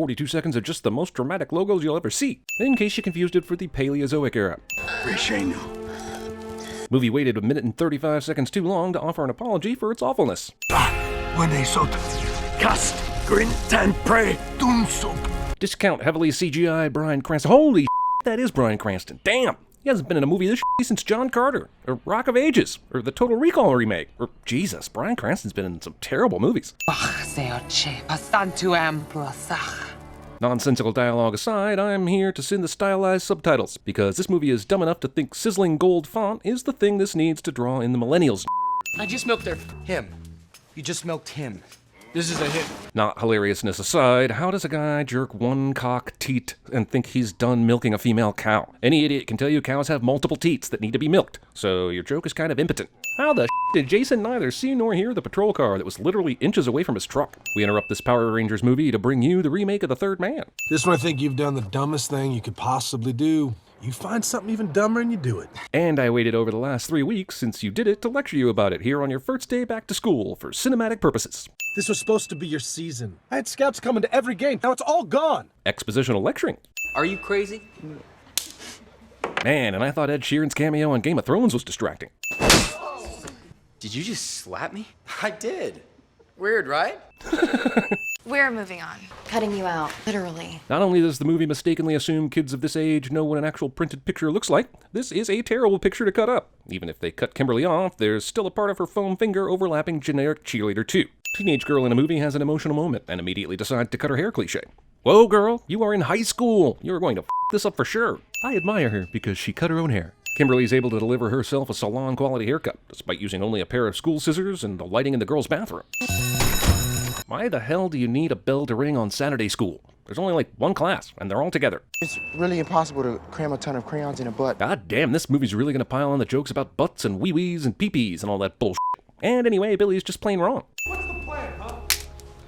42 seconds of just the most dramatic logos you'll ever see, in case you confused it for the Paleozoic era. Movie waited 1 minute and 35 seconds too long to offer an apology for its awfulness. Discount heavily CGI Bryan Cranston. Holy that is Bryan Cranston. Damn! He hasn't been in a movie this since John Carter, or Rock of Ages, or the Total Recall remake, or Jesus, Bryan Cranston's been in some terrible movies. Nonsensical dialogue aside, I'm here to send the stylized subtitles, because this movie is dumb enough to think sizzling gold font is the thing this needs to draw in the millennials. I just milked him. You just milked him. This is a hit. Not hilariousness aside, how does a guy jerk one cock teat and think he's done milking a female cow? Any idiot can tell you cows have multiple teats that need to be milked, so your joke is kind of impotent. How the did Jason neither see nor hear the patrol car that was literally inches away from his truck? We interrupt this Power Rangers movie to bring you the remake of The Third Man. This one I think you've done the dumbest thing you could possibly do. You find something even dumber and you do it. And I waited over the last 3 weeks since you did it to lecture you about it here on your first day back to school for cinematic purposes. This was supposed to be your season. I had scouts coming to every game. Now it's all gone. Expositional lecturing. Are you crazy? Man, and I thought Ed Sheeran's cameo on Game of Thrones was distracting. Did you just slap me? I did. Weird, right? We're moving on. Cutting you out, literally. Not only does the movie mistakenly assume kids of this age know what an actual printed picture looks like, this is a terrible picture to cut up. Even if they cut Kimberly off, there's still a part of her foam finger overlapping generic cheerleader 2. Teenage girl in a movie has an emotional moment and immediately decides to cut her hair cliche. Whoa, girl, you are in high school. You're going to f this up for sure. I admire her because she cut her own hair. Kimberly's able to deliver herself a salon-quality haircut, despite using only a pair of school scissors and the lighting in the girl's bathroom. Why the hell do you need a bell to ring on Saturday school? There's only like one class, and they're all together. It's really impossible to cram a ton of crayons in a butt. God damn, this movie's really gonna pile on the jokes about butts and wee-wees and pee-pees and all that bullshit. And anyway, Billy's just plain wrong. What's the plan, huh?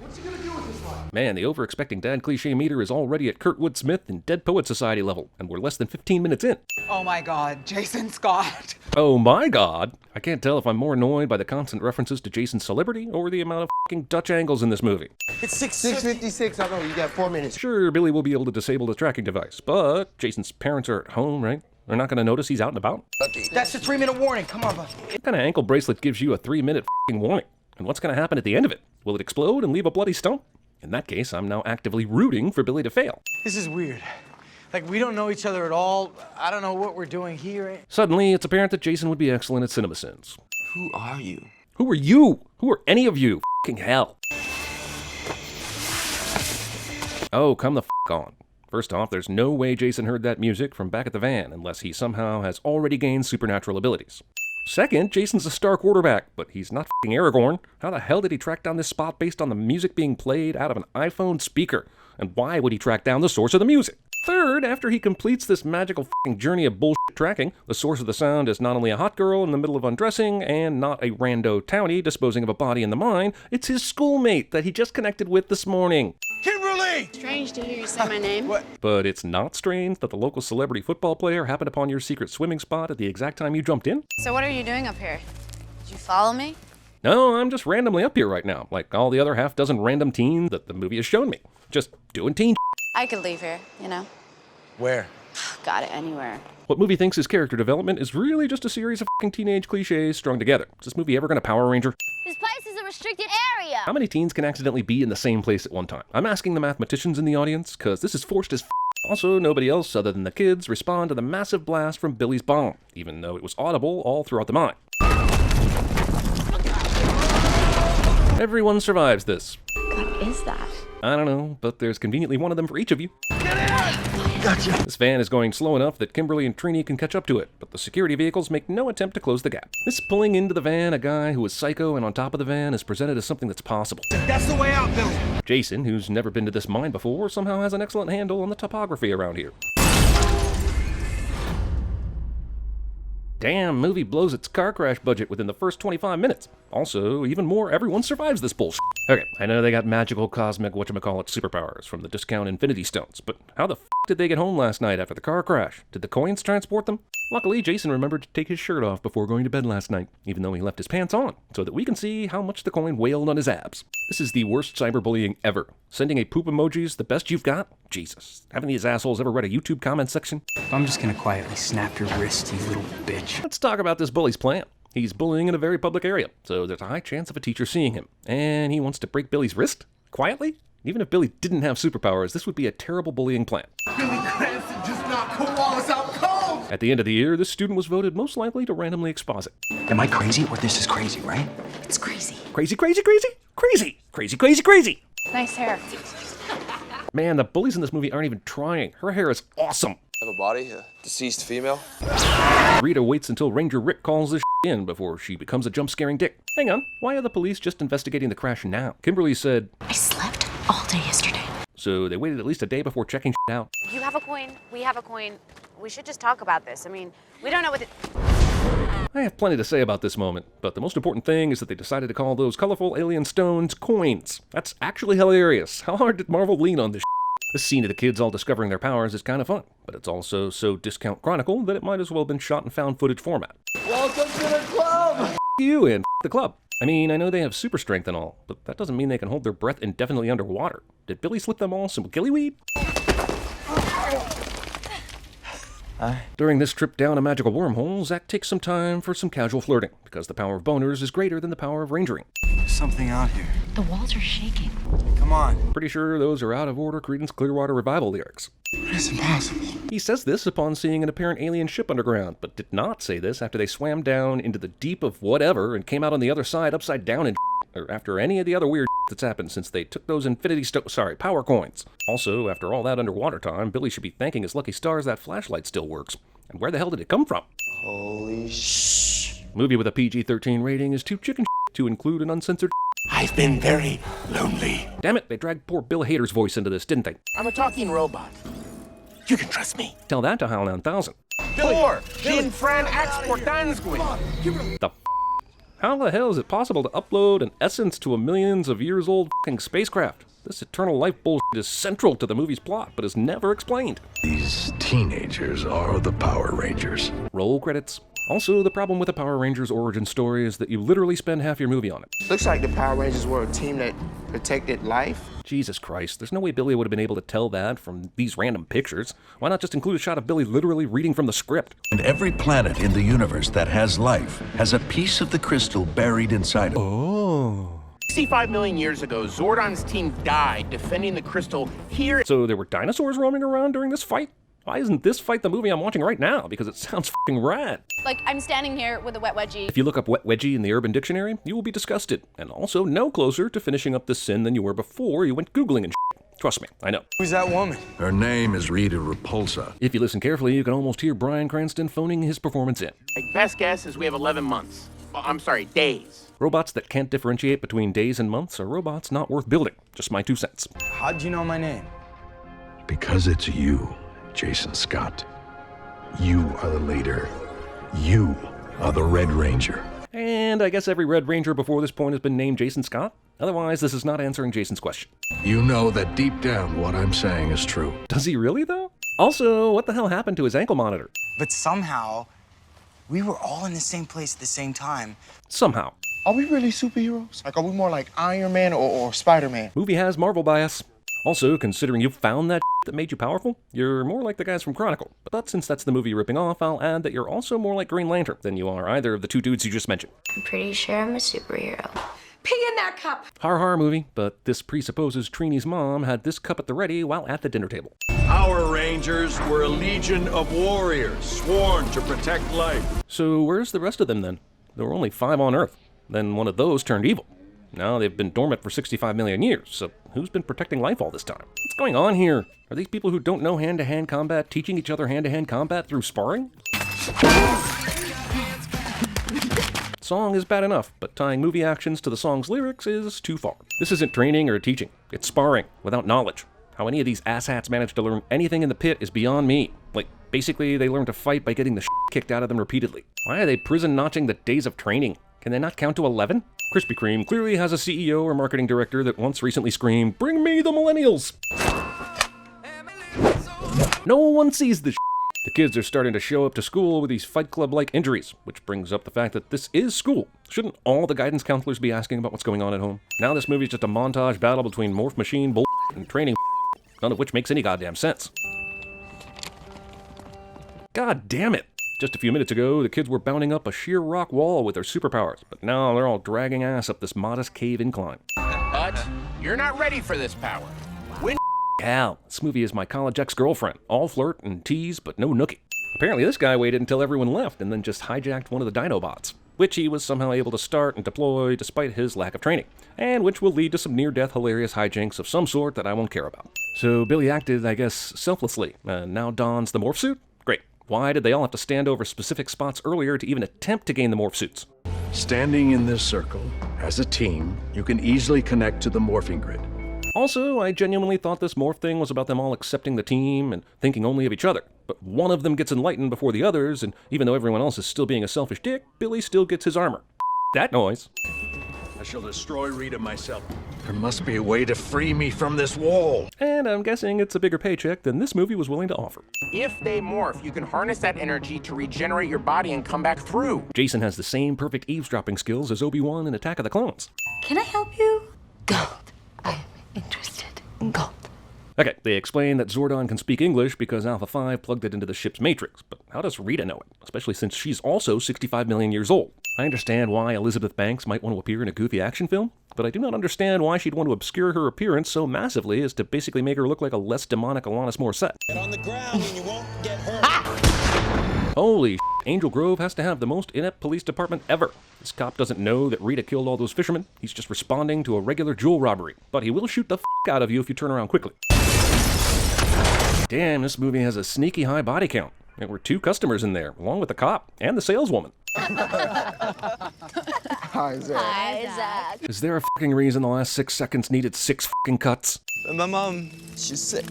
What's he gonna do with his life? Man, the over-expecting dad cliche meter is already at Kurtwood Smith and Dead Poet Society level, and we're less than 15 minutes in. Oh my god, Jason Scott. Oh my god! I can't tell if I'm more annoyed by the constant references to Jason's celebrity or the amount of fucking Dutch angles in this movie. It's 6:56. I know, you got 4 minutes. Sure, Billy will be able to disable the tracking device, but Jason's parents are at home, right? They're not gonna notice he's out and about. That's a 3-minute warning. Come on, bud. What kind of ankle bracelet gives you a 3-minute fucking warning? And what's gonna happen at the end of it? Will it explode and leave a bloody stump? In that case, I'm now actively rooting for Billy to fail. This is weird. Like, we don't know each other at all. I don't know what we're doing here. Suddenly, it's apparent that Jason would be excellent at CinemaSins. Who are you? Who are you? Who are any of you? Fucking hell. Oh, come the on. First off, there's no way Jason heard that music from back at the van unless he somehow has already gained supernatural abilities. Second, Jason's a star quarterback, but he's not fucking Aragorn. How the hell did he track down this spot based on the music being played out of an iPhone speaker? And why would he track down the source of the music? Third, after he completes this magical fucking journey of bullshit tracking, the source of the sound is not only a hot girl in the middle of undressing and not a rando townie disposing of a body in the mine, it's his schoolmate that he just connected with this morning. Kimberly! Strange to hear you say my name. What? But it's not strange that the local celebrity football player happened upon your secret swimming spot at the exact time you jumped in? So what are you doing up here? Did you follow me? No, I'm just randomly up here right now, like all the other half-dozen random teens that the movie has shown me. Just doing teen I could leave here, you know. Where? Got it anywhere. What movie thinks is character development is really just a series of fucking teenage cliches strung together. Is this movie ever gonna Power Ranger? This place is a restricted area. How many teens can accidentally be in the same place at one time? I'm asking the mathematicians in the audience, cause this is forced as f. Also, nobody else other than the kids respond to the massive blast from Billy's bomb, even though it was audible all throughout the mine. Everyone survives this. What is that? I don't know, but there's conveniently one of them for each of you. Gotcha. This van is going slow enough that Kimberly and Trini can catch up to it, but the security vehicles make no attempt to close the gap. This pulling into the van a guy who is psycho and on top of the van is presented as something that's possible. That's the way out, Billy. Jason, who's never been to this mine before, somehow has an excellent handle on the topography around here. Damn, movie blows its car crash budget within the first 25 minutes. Also, even more, everyone survives this bullshit. Okay, I know they got magical cosmic whatchamacallit superpowers from the discount Infinity Stones, but how the f did they get home last night after the car crash? Did the coins transport them? Luckily, Jason remembered to take his shirt off before going to bed last night, even though he left his pants on, so that we can see how much the coin wailed on his abs. This is the worst cyberbullying ever. Sending a poop emoji's the best you've got? Jesus. Haven't these assholes ever read a YouTube comment section? I'm just gonna quietly snap your wrist, you little bitch. Let's talk about this bully's plan. He's bullying in a very public area, so there's a high chance of a teacher seeing him. And he wants to break Billy's wrist? Quietly? Even if Billy didn't have superpowers, this would be a terrible bullying plan. Billy Cranston just knocked koalas out cold! At the end of the year, this student was voted most likely to randomly exposit. Am I crazy or this is crazy, right? It's crazy. Crazy, crazy, crazy, crazy, crazy, crazy, crazy. Nice hair. Man, the bullies in this movie aren't even trying. Her hair is awesome. Have a body, a deceased female. Rita waits until Ranger Rick calls this in before she becomes a jump-scaring dick. Hang on, why are the police just investigating the crash now? Kimberly said, I slept all day yesterday. so they waited at least a day before checking out. You have a coin, we have a coin. We should just talk about this. I mean, we don't know what I have plenty to say about this moment, but the most important thing is that they decided to call those colorful alien stones coins. That's actually hilarious. How hard did Marvel lean on this? This scene of the kids all discovering their powers is kind of fun, but it's also so discount chronicle that it might as well have been shot in found footage format. Welcome to the club! You and the club. I mean, I know they have super strength and all, but that doesn't mean they can hold their breath indefinitely underwater. Did Billy slip them all some gillyweed? During this trip down a magical wormhole, Zach takes some time for some casual flirting, because the power of boners is greater than the power of rangering. There's something out here. The walls are shaking. Come on. Pretty sure those are out of order Creedence Clearwater Revival lyrics. It's impossible. He says this upon seeing an apparent alien ship underground, but did not say this after they swam down into the deep of whatever and came out on the other side upside down and or after any of the other weird that's happened since they took those power coins. Also, after all that underwater time, Billy should be thanking his lucky stars that flashlight still works. And where the hell did it come from? Holy sh! Movie with a PG-13 rating is too chicken to include an uncensored. I've been very lonely. Damn it, they dragged poor Bill Hader's voice into this, didn't they? I'm a talking robot. You can trust me. Tell that to HAL 9000. Thor, Jin Fran Export Dansquin. The How the hell is it possible to upload an essence to a millions of years old fucking spacecraft? This eternal life bullshit is central to the movie's plot, but is never explained. These teenagers are the Power Rangers. Roll credits. Also, the problem with the Power Rangers origin story is that you literally spend half your movie on it. Looks like the Power Rangers were a team that protected life. Jesus Christ, there's no way Billy would have been able to tell that from these random pictures. Why not just include a shot of Billy literally reading from the script? And every planet in the universe that has life has a piece of the crystal buried inside it. Oh. 65 million years ago, Zordon's team died defending the crystal here. So there were dinosaurs roaming around during this fight? Why isn't this fight the movie I'm watching right now? Because it sounds f***ing rad. Like, I'm standing here with a wet wedgie. If you look up wet wedgie in the Urban Dictionary, you will be disgusted, and also no closer to finishing up this sin than you were before you went Googling and shit. Trust me, I know. Who's that woman? Her name is Rita Repulsa. If you listen carefully, you can almost hear Bryan Cranston phoning his performance in. Best guess is we have 11 months. I'm sorry, days. Robots that can't differentiate between days and months are robots not worth building. Just my 2 cents. How'd you know my name? Because it's you, Jason Scott. You are the leader. You are the Red Ranger. And I guess every Red Ranger before this point has been named Jason Scott. Otherwise, this is not answering Jason's question. You know that deep down what I'm saying is true. Does he really, though? Also, what the hell happened to his ankle monitor? But somehow, we were all in the same place at the same time. Somehow. Are we really superheroes? Like, are we more like Iron Man or Spider-Man? Movie has Marvel bias. Also, considering you found that that made you powerful, you're more like the guys from Chronicle. But since that's the movie you're ripping off, I'll add that you're also more like Green Lantern than you are either of the 2 dudes you just mentioned. I'm pretty sure I'm a superhero. Pee in that cup. Har har movie, but this presupposes Trini's mom had this cup at the ready while at the dinner table. Our Rangers were a legion of warriors sworn to protect life. So where's the rest of them then? There were only 5 on Earth. Then one of those turned evil. Now they've been dormant for 65 million years, so who's been protecting life all this time? What's going on here? Are these people who don't know hand-to-hand combat teaching each other hand-to-hand combat through sparring? Song is bad enough, but tying movie actions to the song's lyrics is too far. This isn't training or teaching, it's sparring, without knowledge. How any of these asshats manage to learn anything in the pit is beyond me. Like, basically they learn to fight by getting the shit kicked out of them repeatedly. Why are they prison-notching the days of training? Can they not count to 11? Krispy Kreme clearly has a CEO or marketing director that once recently screamed, "Bring me the millennials!" No one sees this. The kids are starting to show up to school with these Fight Club-like injuries, which brings up the fact that this is school. Shouldn't all the guidance counselors be asking about what's going on at home? Now this movie's just a montage battle between morph machine bull and training, none of which makes any goddamn sense. God damn it! Just a few minutes ago, the kids were bounding up a sheer rock wall with their superpowers, but now they're all dragging ass up this modest cave incline. But you're not ready for this power. Hell, this movie is my college ex-girlfriend. All flirt and tease, but no nookie. Apparently this guy waited until everyone left and then just hijacked one of the Dinobots, which he was somehow able to start and deploy despite his lack of training, and which will lead to some near-death hilarious hijinks of some sort that I won't care about. So Billy acted, I guess, selflessly, and now dons the morph suit? Great. Why did they all have to stand over specific spots earlier to even attempt to gain the morph suits? Standing in this circle, as a team, you can easily connect to the morphing grid. Also, I genuinely thought this morph thing was about them all accepting the team and thinking only of each other. But one of them gets enlightened before the others, and even though everyone else is still being a selfish dick, Billy still gets his armor. That noise. I shall destroy Rita myself. There must be a way to free me from this wall. And I'm guessing it's a bigger paycheck than this movie was willing to offer. If they morph, you can harness that energy to regenerate your body and come back through. Jason has the same perfect eavesdropping skills as Obi-Wan in Attack of the Clones. Can I help you? Gold. I'm interested in gold. Okay, they explain that Zordon can speak English because Alpha 5 plugged it into the ship's matrix, but how does Rita know it? Especially since she's also 65 million years old. I understand why Elizabeth Banks might want to appear in a goofy action film, but I do not understand why she'd want to obscure her appearance so massively as to basically make her look like a less demonic Alanis Morissette. Get on the ground and you won't get hurt. Holy shit, Angel Grove has to have the most inept police department ever. This cop doesn't know that Rita killed all those fishermen. He's just responding to a regular jewel robbery, but he will shoot the out of you if you turn around quickly. Damn, this movie has a sneaky high body count. There were 2 customers in there, along with the cop and the saleswoman. Hi, Zach. Hi, Zach. Is there a fucking reason the last 6 seconds needed 6 fucking cuts? My mom, she's sick.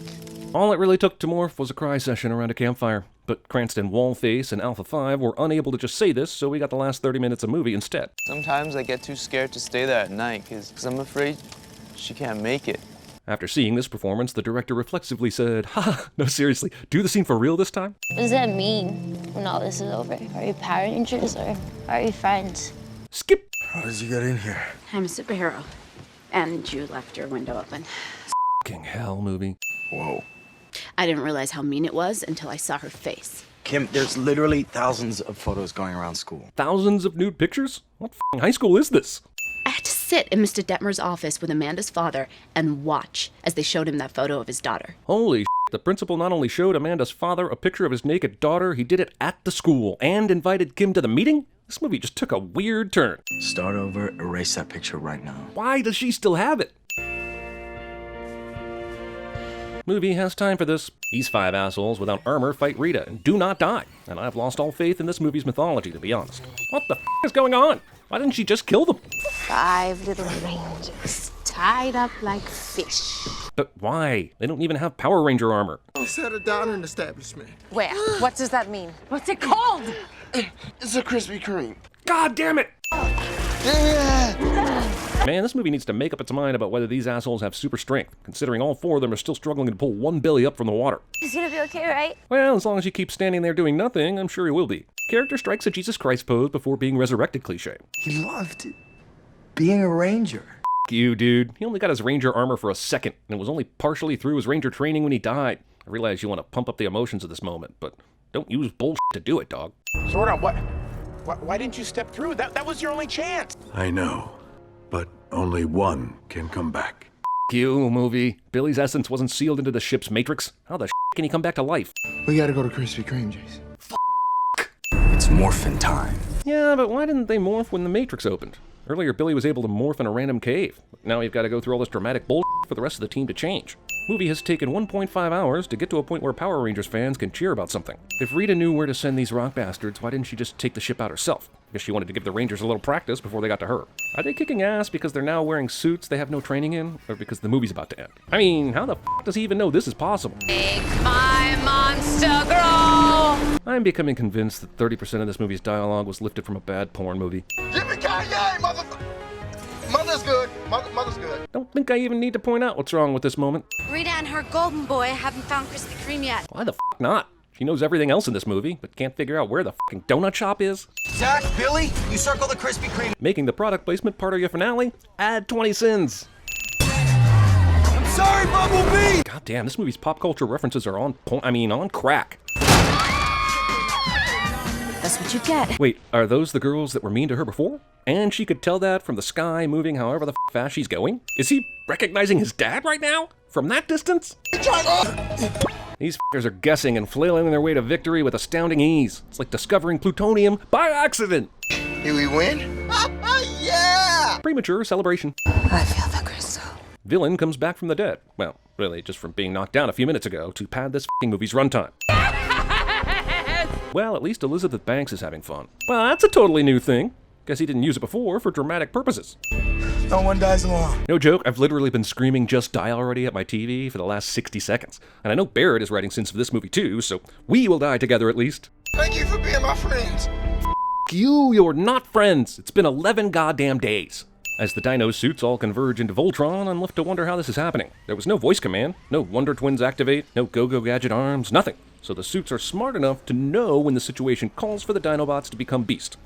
All it really took to morph was a cry session around a campfire. But Cranston, Wallface, and Alpha 5 were unable to just say this, so we got the last 30 minutes of movie instead. Sometimes I get too scared to stay there at night because I'm afraid she can't make it. After seeing this performance, the director reflexively said, "Ha, no seriously, do the scene for real this time?" What does that mean when all this is over? Are you Power Rangers or are you friends? Skip! How did you get in here? I'm a superhero. And you left your window open. Fucking hell, movie. Whoa. I didn't realize how mean it was until I saw her face. Kim, there's literally thousands of photos going around school. Thousands of nude pictures? What fucking high school is this? I had to sit in Mr. Detmer's office with Amanda's father and watch as they showed him that photo of his daughter. Holy shit, the principal not only showed Amanda's father a picture of his naked daughter, he did it at the school and invited Kim to the meeting? This movie just took a weird turn. Start over, erase that picture right now. Why does she still have it? Movie has time for this. These 5 assholes without armor fight Rita and do not die. And I've lost all faith in this movie's mythology, to be honest. What the is going on? Why didn't she just kill them? 5 little rangers tied up like fish. But why? They don't even have Power Ranger armor. Let's head down an establishment. Where? What does that mean? What's it called? It's a Krispy Kreme. God damn it! Yeah. Man, this movie needs to make up its mind about whether these assholes have super strength, considering all 4 of them are still struggling to pull one Billy up from the water. He's gonna be okay, right? Well, as long as you keep standing there doing nothing, I'm sure he will be. Character strikes a Jesus Christ pose before being resurrected cliche. He loved being a ranger. F you, dude. He only got his ranger armor for a second, and was only partially through his ranger training when he died. I realize you want to pump up the emotions of this moment, but don't use bullshit to do it, dog. Zordon, why didn't you step through? That was your only chance. I know, but only one can come back. F you, movie. Billy's essence wasn't sealed into the ship's matrix. How the can he come back to life? We gotta go to Krispy Kreme, Jason. It's morphin' time. Yeah, but why didn't they morph when the Matrix opened? Earlier, Billy was able to morph in a random cave. Now you've got to go through all this dramatic bullshit for the rest of the team to change. Movie has taken 1.5 hours to get to a point where Power Rangers fans can cheer about something. If Rita knew where to send these rock bastards, why didn't she just take the ship out herself? I guess she wanted to give the Rangers a little practice before they got to her. Are they kicking ass because they're now wearing suits they have no training in, or because the movie's about to end? I mean, how the f does he even know this is possible? Make my monster grow! I'm becoming convinced that 30% of this movie's dialogue was lifted from a bad porn movie. Give me Kanye, mother Mother's good. Mother's good. Don't think I even need to point out what's wrong with this moment. Rita and her golden boy haven't found Krispy Kreme yet. Why the f not? She knows everything else in this movie, but can't figure out where the fucking donut shop is. Zach, Billy, you circle the Krispy Kreme. Making the product placement part of your finale? Add 20 sins. I'm sorry, Bumblebee! God damn, this movie's pop culture references are on point. On crack. That's what you get. Wait, are those the girls that were mean to her before? And she could tell that from the sky moving however the fast she's going? Is he recognizing his dad right now? From that distance? These f***ers are guessing and flailing their way to victory with astounding ease. It's like discovering plutonium by accident. Here we win? Yeah! Premature celebration. I feel the crystal. Villain comes back from the dead. Well, really, just from being knocked down a few minutes ago to pad this f***ing movie's runtime. Well, at least Elizabeth Banks is having fun. Well, that's a totally new thing. Guess he didn't use it before for dramatic purposes. No one dies alone. No joke, I've literally been screaming "Just Die Already" at my TV for the last 60 seconds. And I know Barrett is writing scenes for this movie too, so we will die together at least. Thank you for being my friends. You're not friends. It's been 11 goddamn days. As the Dino suits all converge into Voltron, I'm left to wonder how this is happening. There was no voice command, no Wonder Twins activate, no Go-Go Gadget arms, nothing. So the suits are smart enough to know when the situation calls for the Dinobots to become Beast.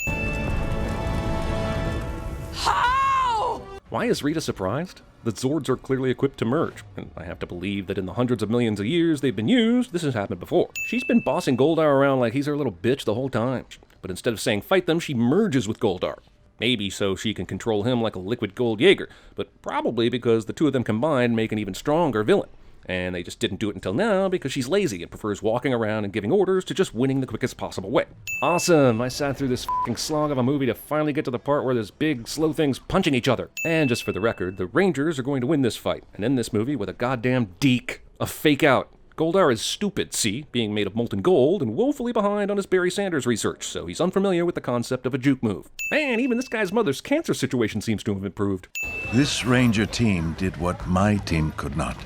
How? Why is Rita surprised? The Zords are clearly equipped to merge, and I have to believe that in the hundreds of millions of years they've been used, this has happened before. She's been bossing Goldar around like he's her little bitch the whole time, but instead of saying fight them, she merges with Goldar. Maybe so she can control him like a liquid gold Jaeger, but probably because the two of them combined make an even stronger villain. And they just didn't do it until now because she's lazy and prefers walking around and giving orders to just winning the quickest possible way. Awesome! I sat through this f***ing slog of a movie to finally get to the part where there's big, slow things punching each other. And just for the record, the Rangers are going to win this fight, and end this movie with a goddamn deke. A fake out. Goldar is stupid, see, being made of molten gold and woefully behind on his Barry Sanders research, so he's unfamiliar with the concept of a juke move. Man, even this guy's mother's cancer situation seems to have improved. This Ranger team did what my team could not.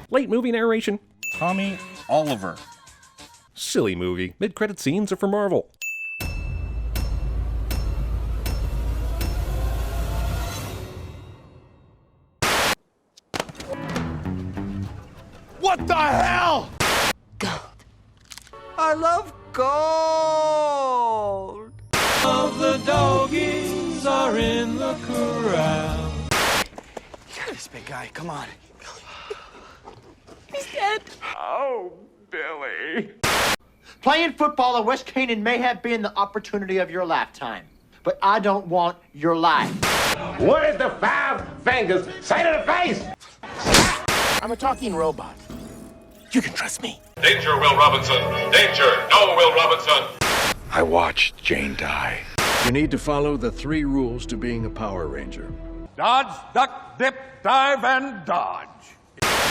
Late movie narration. Tommy Oliver. Silly movie. Mid-credit scenes are for Marvel. What the hell? Gold. I love gold. Of the doggies are in the corral. You got this, big guy. Come on. He's dead. Oh, Billy. Playing football at West Canaan may have been the opportunity of your lifetime, but I don't want your life. What is the 5 fingers say to the face? I'm a talking robot. You can trust me. Danger, Will Robinson. Danger. No, Will Robinson. I watched Jane die. You need to follow the 3 rules to being a Power Ranger. Dodge, duck, dip, dive, and dodge.